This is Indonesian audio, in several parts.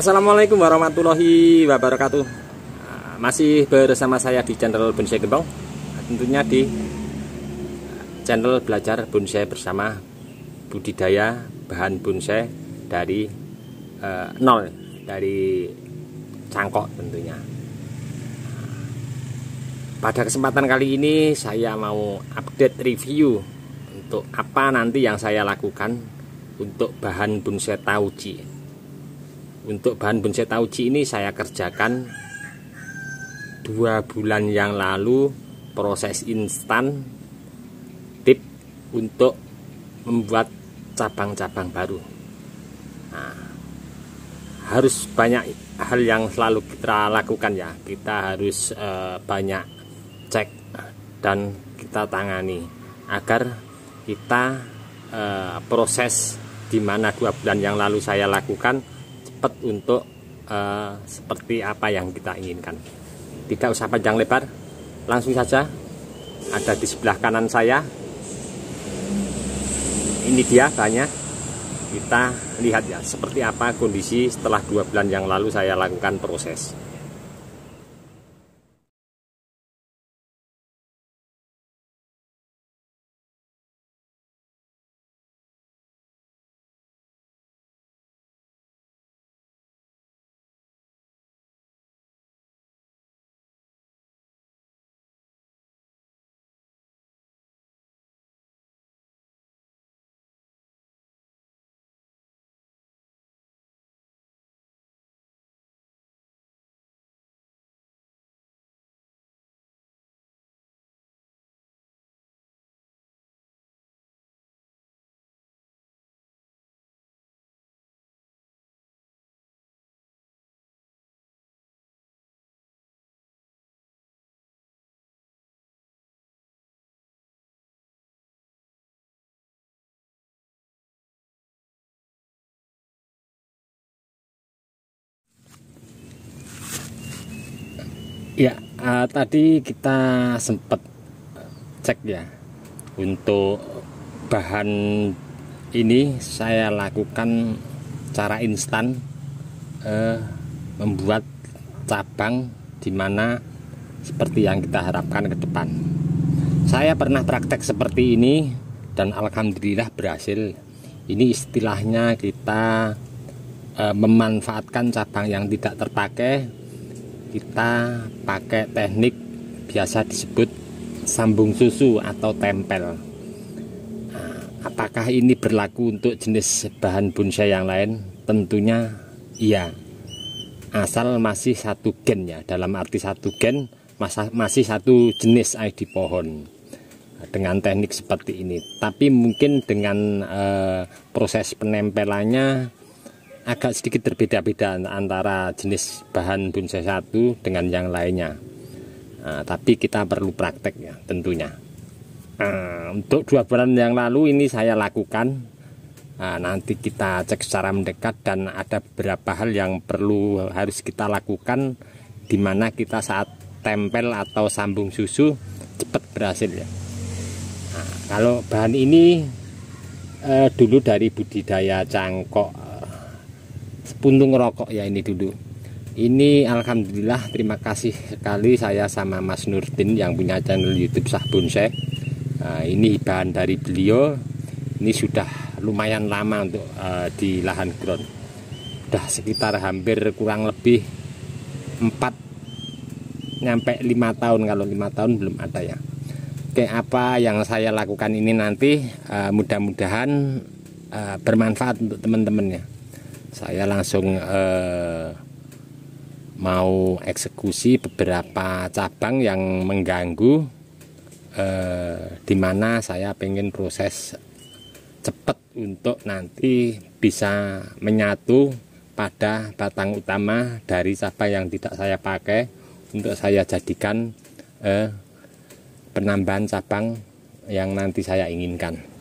Assalamualaikum warahmatullahi wabarakatuh. Masih bersama saya di channel Bonsai Gembong, tentunya di channel belajar bonsai bersama, budidaya bahan bonsai dari nol, dari cangkok tentunya. Pada kesempatan kali ini saya mau update review untuk apa nanti yang saya lakukan untuk bahan bonsai tauci. Untuk bahan bonsai tauci ini saya kerjakan 2 bulan yang lalu, proses instan tip untuk membuat cabang-cabang baru. Nah, harus banyak hal yang selalu kita lakukan ya. Kita harus banyak cek dan kita tangani agar kita proses di mana 2 bulan yang lalu saya lakukan cepat untuk seperti apa yang kita inginkan. Tidak usah panjang lebar, langsung saja ada di sebelah kanan saya. Ini dia bahannya. Kita lihat ya seperti apa kondisi setelah 2 bulan yang lalu saya lakukan proses. Ya, tadi kita sempat cek ya, untuk bahan ini saya lakukan cara instan, membuat cabang dimana seperti yang kita harapkan ke depan. Saya pernah praktek seperti ini dan alhamdulillah berhasil. Ini istilahnya kita memanfaatkan cabang yang tidak terpakai. Kita pakai teknik biasa disebut sambung susu atau tempel. Nah, apakah ini berlaku untuk jenis bahan bonsai yang lain? Tentunya iya, asal masih satu gen ya. Dalam arti satu gen, masih satu jenis ID pohon dengan teknik seperti ini. Tapi mungkin dengan proses penempelannya agak sedikit berbeda-beda antara jenis bahan bonsai satu dengan yang lainnya. Nah, tapi kita perlu praktek ya tentunya. Untuk 2 bulan yang lalu ini saya lakukan. Nanti kita cek secara mendekat dan ada beberapa hal yang harus kita lakukan, dimana kita saat tempel atau sambung susu cepat berhasil ya. Kalau bahan ini dulu dari budidaya cangkok sepuntung rokok ya, ini dulu. Ini alhamdulillah terima kasih sekali saya sama Mas Nurdin yang punya channel YouTube Sah Bonsai. Ini bahan dari beliau. Ini sudah lumayan lama untuk di lahan ground. Sudah sekitar hampir kurang lebih 4 nyampe 5 tahun. Kalau 5 tahun belum ada ya. Oke, apa yang saya lakukan ini nanti mudah-mudahan bermanfaat untuk teman-teman ya. Saya langsung mau eksekusi beberapa cabang yang mengganggu, dimana saya pengen proses cepat untuk nanti bisa menyatu pada batang utama dari cabang yang tidak saya pakai, untuk saya jadikan penambahan cabang yang nanti saya inginkan.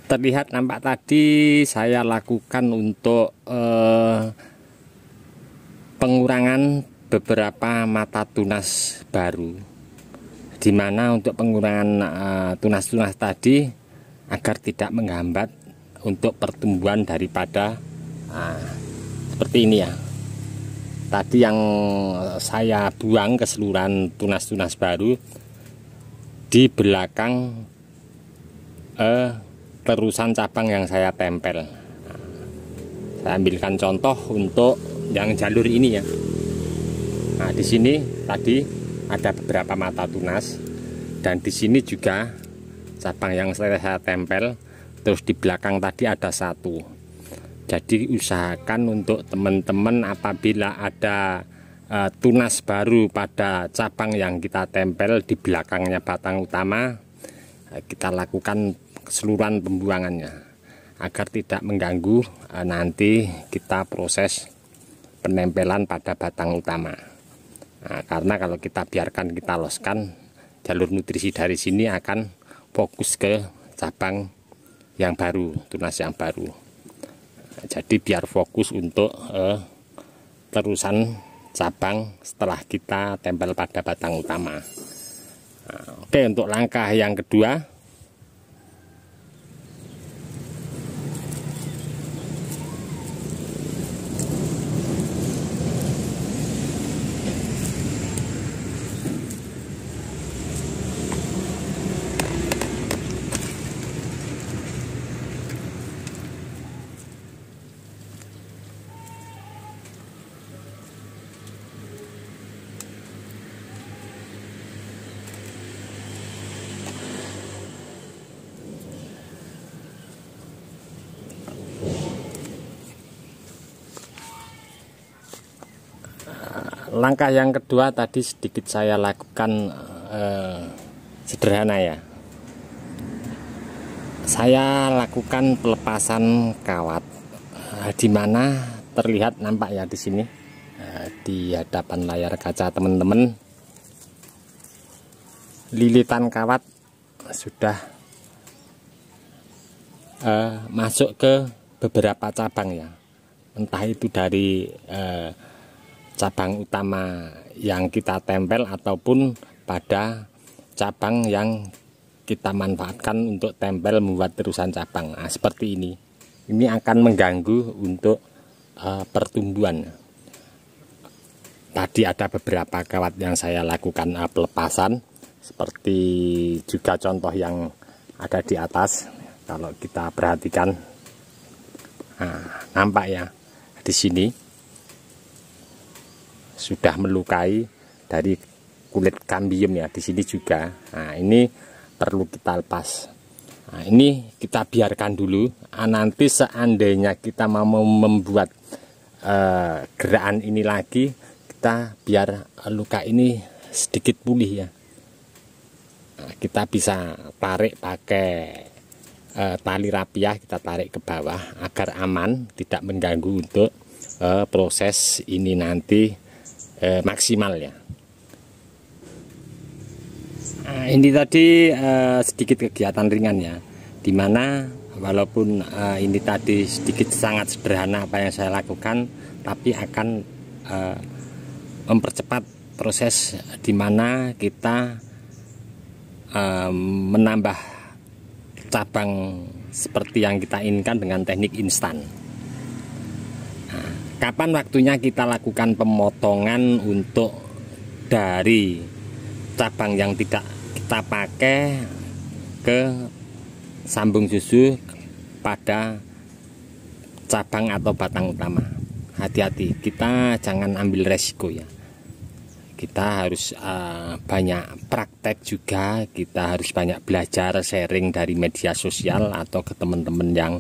terlihat nampak tadi saya lakukan untuk pengurangan beberapa mata tunas baru, dimana untuk pengurangan tunas-tunas tadi agar tidak menghambat untuk pertumbuhan daripada seperti ini ya. Tadi yang saya buang keseluruhan tunas-tunas baru di belakang terusan cabang yang saya tempel. Saya ambilkan contoh untuk yang jalur ini ya. Nah, di sini tadi ada beberapa mata tunas, dan di sini juga cabang yang saya tempel. Terus di belakang tadi ada satu. Jadi usahakan untuk teman-teman apabila ada tunas baru pada cabang yang kita tempel di belakangnya batang utama, kita lakukan keseluruhan pembuangannya agar tidak mengganggu nanti kita proses penempelan pada batang utama. Nah, karena kalau kita biarkan kita loskan, jalur nutrisi dari sini akan fokus ke cabang yang baru, tunas yang baru. Nah, jadi biar fokus untuk terusan cabang setelah kita tempel pada batang utama. Nah, oke, untuk langkah yang kedua, langkah yang kedua tadi sedikit saya lakukan sederhana ya. Saya lakukan pelepasan kawat, di mana terlihat nampak ya di sini di hadapan layar kaca teman-teman, lilitan kawat sudah masuk ke beberapa cabang ya, entah itu dari cabang utama yang kita tempel ataupun pada cabang yang kita manfaatkan untuk tempel membuat terusan cabang. Nah, seperti ini akan mengganggu untuk pertumbuhan. Tadi ada beberapa kawat yang saya lakukan pelepasan, seperti juga contoh yang ada di atas. Kalau kita perhatikan, nah, nampak ya di sini sudah melukai dari kulit kambium ya, di sini juga. Nah, ini perlu kita lepas. Nah, ini kita biarkan dulu. Nanti seandainya kita mau membuat gerakan ini lagi, kita biar luka ini sedikit pulih ya. Nah, kita bisa tarik pakai tali rapiah, kita tarik ke bawah agar aman, tidak mengganggu untuk proses ini nanti maksimal ya. Nah, ini tadi sedikit kegiatan ringan ya, dimana walaupun ini tadi sedikit sangat sederhana apa yang saya lakukan, tapi akan mempercepat proses dimana kita menambah cabang seperti yang kita inginkan dengan teknik instan. Kapan waktunya kita lakukan pemotongan untuk dari cabang yang tidak kita pakai ke sambung susu pada cabang atau batang utama? Hati-hati, kita jangan ambil resiko ya. Kita harus banyak praktek juga, kita harus banyak belajar, sharing dari media sosial atau ke teman-teman yang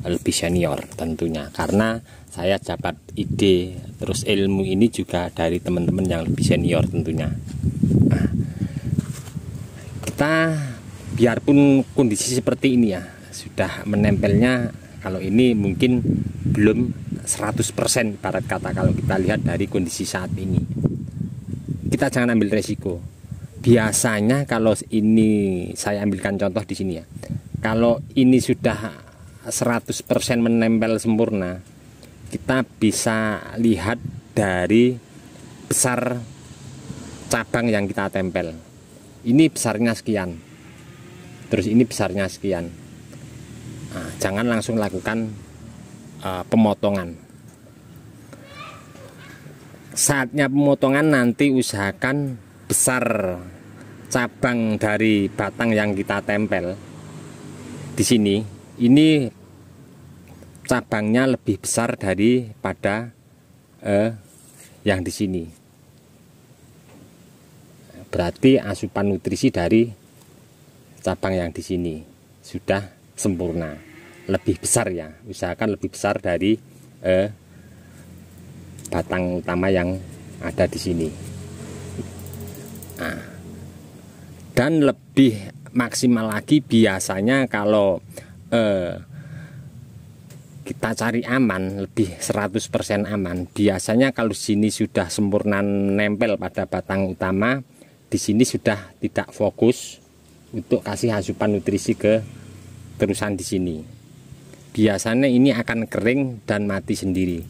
lebih senior tentunya, karena saya dapat ide terus ilmu ini juga dari teman-teman yang lebih senior tentunya. Nah, kita biarpun kondisi seperti ini ya, sudah menempelnya, kalau ini mungkin belum 100% ibarat kata. Kalau kita lihat dari kondisi saat ini, kita jangan ambil resiko. Biasanya kalau ini saya ambilkan contoh di sini ya, Kalau ini sudah 100% menempel sempurna, kita bisa lihat dari besar cabang yang kita tempel. Ini besarnya sekian, terus ini besarnya sekian. Nah, jangan langsung lakukan pemotongan. Saatnya pemotongan nanti usahakan besar cabang dari batang yang kita tempel di sini. Ini cabangnya lebih besar daripada yang di sini. Berarti asupan nutrisi dari cabang yang di sini sudah sempurna, lebih besar ya. Usahakan lebih besar dari batang utama yang ada di sini. Nah, dan lebih maksimal lagi biasanya kalau kita cari aman, lebih 100% aman. Biasanya kalau sini sudah sempurna nempel pada batang utama, di sini sudah tidak fokus untuk kasih asupan nutrisi ke terusan di sini. Biasanya ini akan kering dan mati sendiri.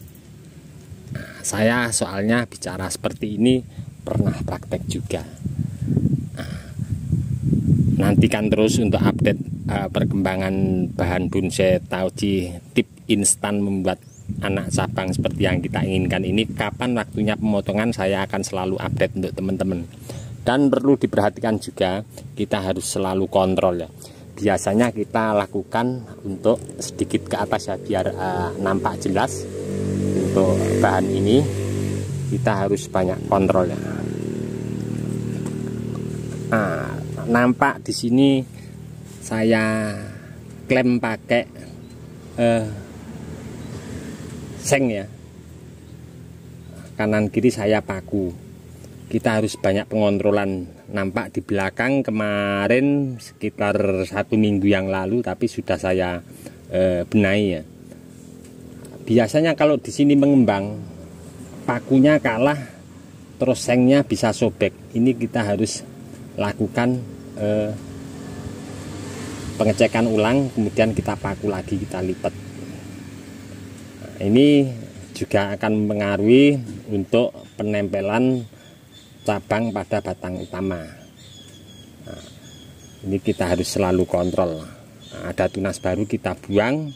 Nah, saya soalnya bicara seperti ini pernah praktek juga. Nah, nantikan terus untuk update perkembangan bahan bonsai tauci tip instan membuat anak cabang seperti yang kita inginkan ini. Kapan waktunya pemotongan saya akan selalu update untuk teman-teman. Dan perlu diperhatikan juga, kita harus selalu kontrol ya. Biasanya kita lakukan untuk sedikit ke atas ya, biar nampak jelas. Untuk bahan ini kita harus banyak kontrol ya. Nah, nampak di sini saya klaim pakai seng ya. Kanan kiri saya paku. Kita harus banyak pengontrolan. Nampak di belakang kemarin sekitar 1 minggu yang lalu, tapi sudah saya benahi ya. Biasanya kalau di sini mengembang, pakunya kalah, terus sengnya bisa sobek. Ini kita harus lakukan pengecekan ulang, kemudian kita paku lagi, kita lipat. Nah, ini juga akan mempengaruhi untuk penempelan cabang pada batang utama. Nah, ini kita harus selalu kontrol. Nah, ada tunas baru kita buang,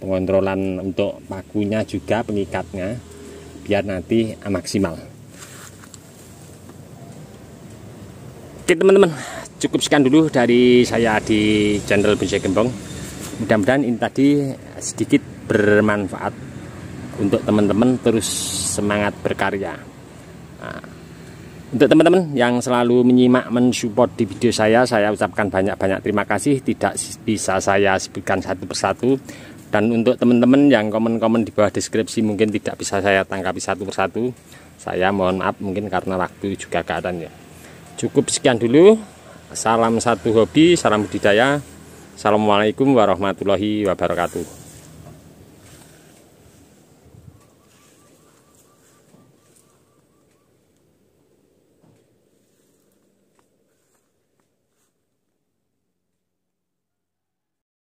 pengontrolan untuk pakunya juga, pengikatnya, biar nanti maksimal. Oke teman-teman, cukup sekian dulu dari saya di channel Bonsai Gembong. Mudah-mudahan ini tadi sedikit bermanfaat untuk teman-teman terus semangat berkarya. Nah, untuk teman-teman yang selalu menyimak, mensupport di video saya ucapkan banyak-banyak terima kasih. Tidak bisa saya sebutkan satu persatu. Dan untuk teman-teman yang komen-komen di bawah deskripsi mungkin tidak bisa saya tanggapi satu persatu, saya mohon maaf, mungkin karena waktu juga keadaan ya. Cukup sekian dulu. Salam satu hobi, salam budidaya. Assalamualaikum warahmatullahi wabarakatuh.